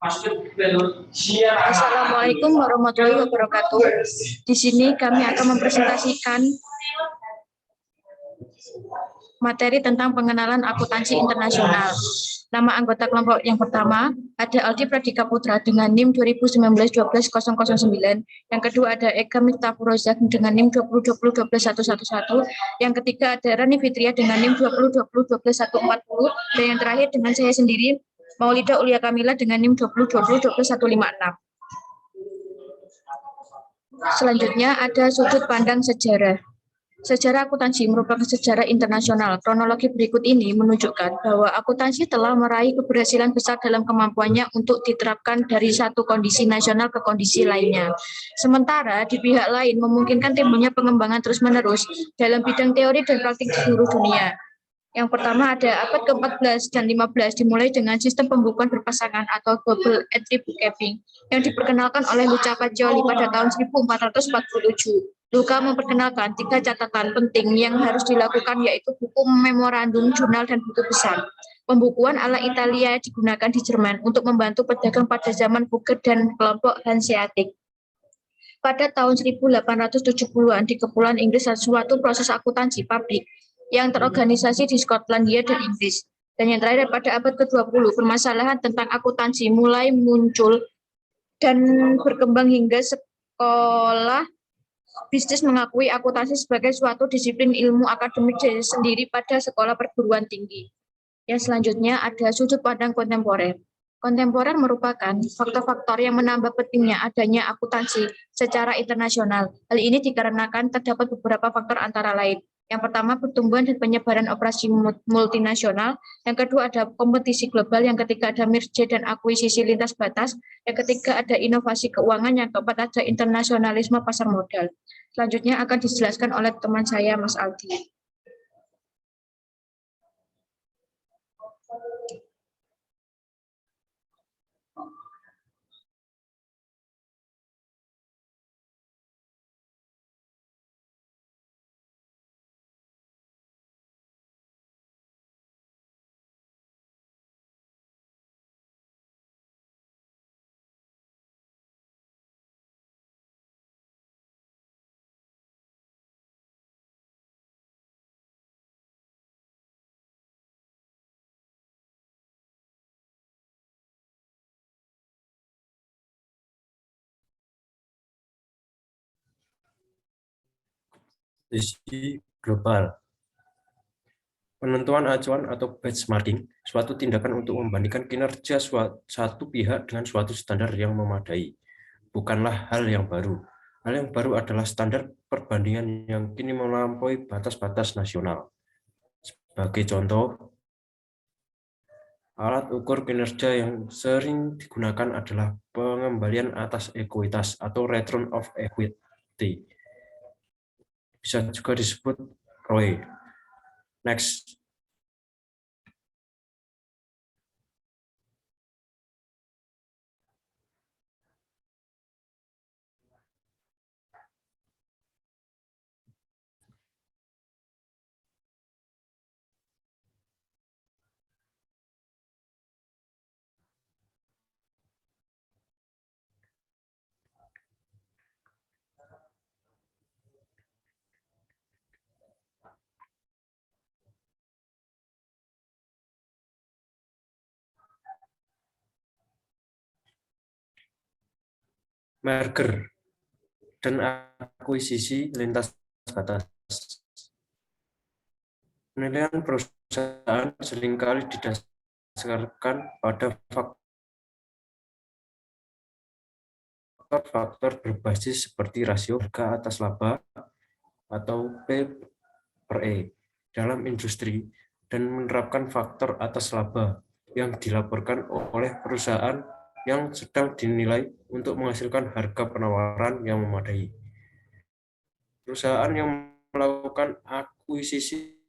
Assalamualaikum warahmatullahi wabarakatuh. Di sini kami akan mempresentasikan materi tentang pengenalan akuntansi internasional. Nama anggota kelompok yang pertama ada Aldi Pradika Putra dengan NIM 2019-12009. Yang kedua ada Eka Miftahul Rozak dengan NIM 2020-12111. Yang ketiga ada Rani Fitria dengan NIM 2020-140. Dan yang terakhir dengan saya sendiri, Maulida Ulia Kamila dengan NIM 2020-156. Selanjutnya ada sudut pandang sejarah. Sejarah akuntansi merupakan sejarah internasional. Kronologi berikut ini menunjukkan bahwa akuntansi telah meraih keberhasilan besar dalam kemampuannya untuk diterapkan dari satu kondisi nasional ke kondisi lainnya. Sementara di pihak lain memungkinkan timbulnya pengembangan terus-menerus dalam bidang teori dan praktik di seluruh dunia. Yang pertama ada abad ke-14 dan 15 dimulai dengan sistem pembukuan berpasangan atau double entry bookkeeping yang diperkenalkan oleh Luca Pacioli pada tahun 1447. Luca memperkenalkan 3 catatan penting yang harus dilakukan, yaitu buku memorandum, jurnal, dan buku besar. Pembukuan ala Italia digunakan di Jerman untuk membantu pedagang pada zaman Fugger dan kelompok Hanseatic. Pada tahun 1870-an di Kepulauan Inggris ada suatu proses akuntansi pabrik yang terorganisasi di Skotlandia dan Inggris. Dan yang terakhir pada abad ke-20, permasalahan tentang akuntansi mulai muncul dan berkembang hingga sekolah bisnis mengakui akuntansi sebagai suatu disiplin ilmu akademik sendiri pada sekolah perguruan tinggi. Yang selanjutnya ada sudut pandang kontemporer. Kontemporer merupakan faktor-faktor yang menambah pentingnya adanya akuntansi secara internasional. Hal ini dikarenakan terdapat beberapa faktor antara lain. Yang pertama, pertumbuhan dan penyebaran operasi multinasional. Yang kedua, ada kompetisi global. Yang ketiga, ada merger dan akuisisi lintas batas. Yang ketiga, ada inovasi keuangan. Yang keempat, ada internasionalisme pasar modal. Selanjutnya akan dijelaskan oleh teman saya, Mas Aldi. Sisi global. Penentuan acuan atau benchmarking, suatu tindakan untuk membandingkan kinerja satu pihak dengan suatu standar yang memadai. Bukanlah hal yang baru. Hal yang baru adalah standar perbandingan yang kini melampaui batas-batas nasional. Sebagai contoh, alat ukur kinerja yang sering digunakan adalah pengembalian atas ekuitas atau return of equity. Bisa juga disebut ROE. Next. Merger dan akuisisi lintas batas. Penilaian perusahaan seringkali didasarkan pada faktor berbasis seperti rasio harga atas laba atau P/E dalam industri dan menerapkan faktor atas laba yang dilaporkan oleh perusahaan yang sedang dinilai untuk menghasilkan harga penawaran yang memadai. Perusahaan yang melakukan akuisisi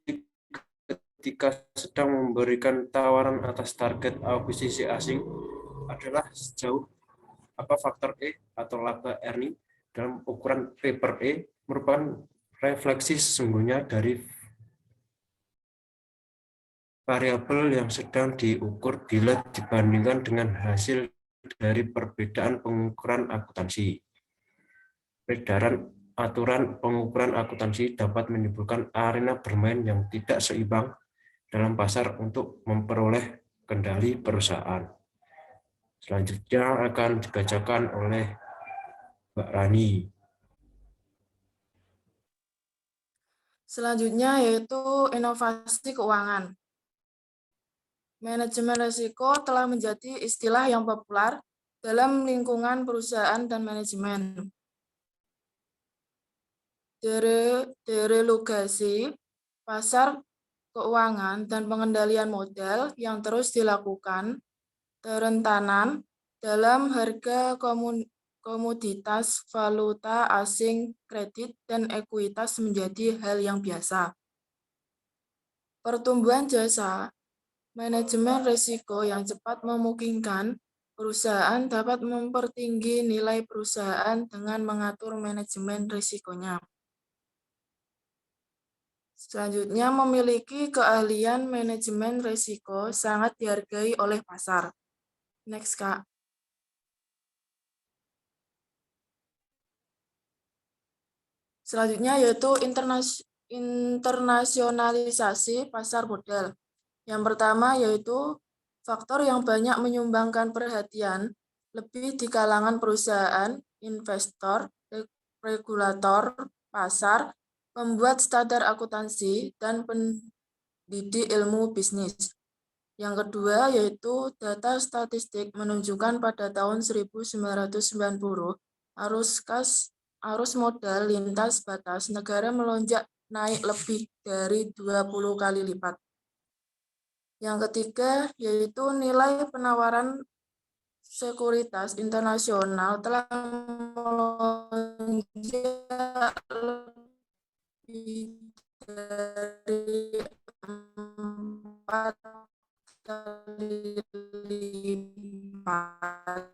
ketika sedang memberikan tawaran atas target akuisisi asing adalah sejauh apa faktor E atau laba earning dalam ukuran P/E merupakan refleksi sesungguhnya dari variabel yang sedang diukur bila dibandingkan dengan hasil dari perbedaan pengukuran akuntansi. Peredaran aturan pengukuran akuntansi dapat menimbulkan arena bermain yang tidak seimbang dalam pasar untuk memperoleh kendali perusahaan. Selanjutnya akan dibacakan oleh Mbak Rani. Selanjutnya yaitu inovasi keuangan. Manajemen risiko telah menjadi istilah yang populer dalam lingkungan perusahaan dan manajemen. Deregulasi pasar keuangan dan pengendalian modal yang terus dilakukan, kerentanan dalam harga komoditas valuta asing, kredit, dan ekuitas menjadi hal yang biasa. Pertumbuhan jasa manajemen risiko yang cepat memungkinkan perusahaan dapat mempertinggi nilai perusahaan dengan mengatur manajemen risikonya. Selanjutnya, memiliki keahlian manajemen risiko sangat dihargai oleh pasar. Next, Kak. Selanjutnya yaitu internasionalisasi pasar modal. Yang pertama yaitu faktor yang banyak menyumbangkan perhatian lebih di kalangan perusahaan, investor, regulator, pasar, pembuat standar akuntansi, dan pendidik ilmu bisnis. Yang kedua yaitu data statistik menunjukkan pada tahun 1990 arus modal lintas batas negara melonjak naik lebih dari 20 kali lipat. Yang ketiga yaitu nilai penawaran sekuritas internasional telah melonjak lebih dari 4 kali lipat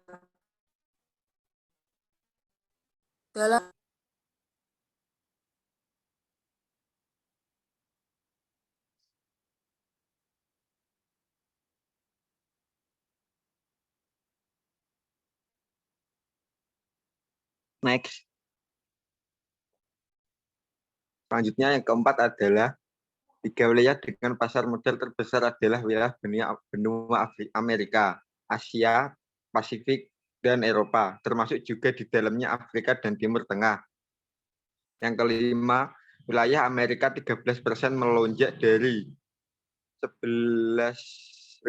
dalam Next. Selanjutnya yang keempat adalah 3 wilayah dengan pasar modal terbesar adalah wilayah benua Amerika, Asia, Pasifik, dan Eropa, termasuk juga di dalamnya Afrika dan Timur Tengah. Yang kelima, wilayah Amerika 13% melonjak dari 11.931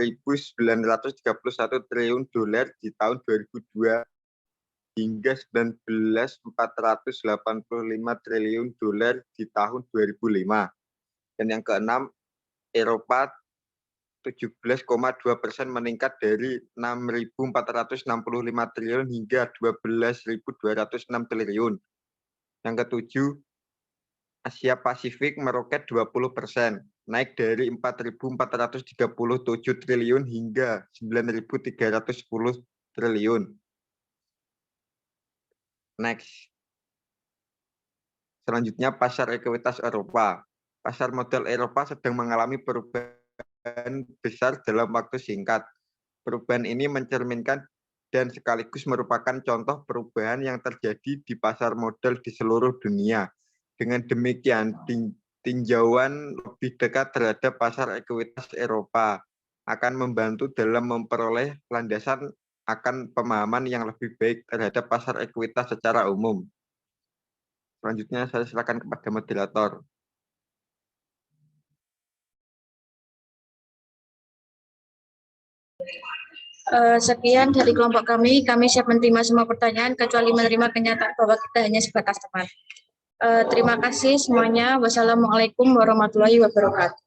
triliun dolar di tahun 2002 hingga 19.485 triliun dolar di tahun 2005. Dan yang keenam, Eropa 17,2% meningkat dari 6.465 triliun hingga 12.206 triliun. Yang ketujuh, Asia Pasifik meroket 20%, naik dari 4.437 triliun hingga 9.310 triliun. Next. Selanjutnya pasar ekuitas Eropa. Pasar modal Eropa sedang mengalami perubahan besar dalam waktu singkat. Perubahan ini mencerminkan dan sekaligus merupakan contoh perubahan yang terjadi di pasar modal di seluruh dunia. Dengan demikian, tinjauan lebih dekat terhadap pasar ekuitas Eropa akan membantu dalam memperoleh landasan akan pemahaman yang lebih baik terhadap pasar ekuitas secara umum. Selanjutnya saya silakan kepada moderator. Sekian dari kelompok kami siap menerima semua pertanyaan kecuali menerima kenyataan bahwa kita hanya sebatas teman. Terima kasih semuanya. Wassalamualaikum warahmatullahi wabarakatuh.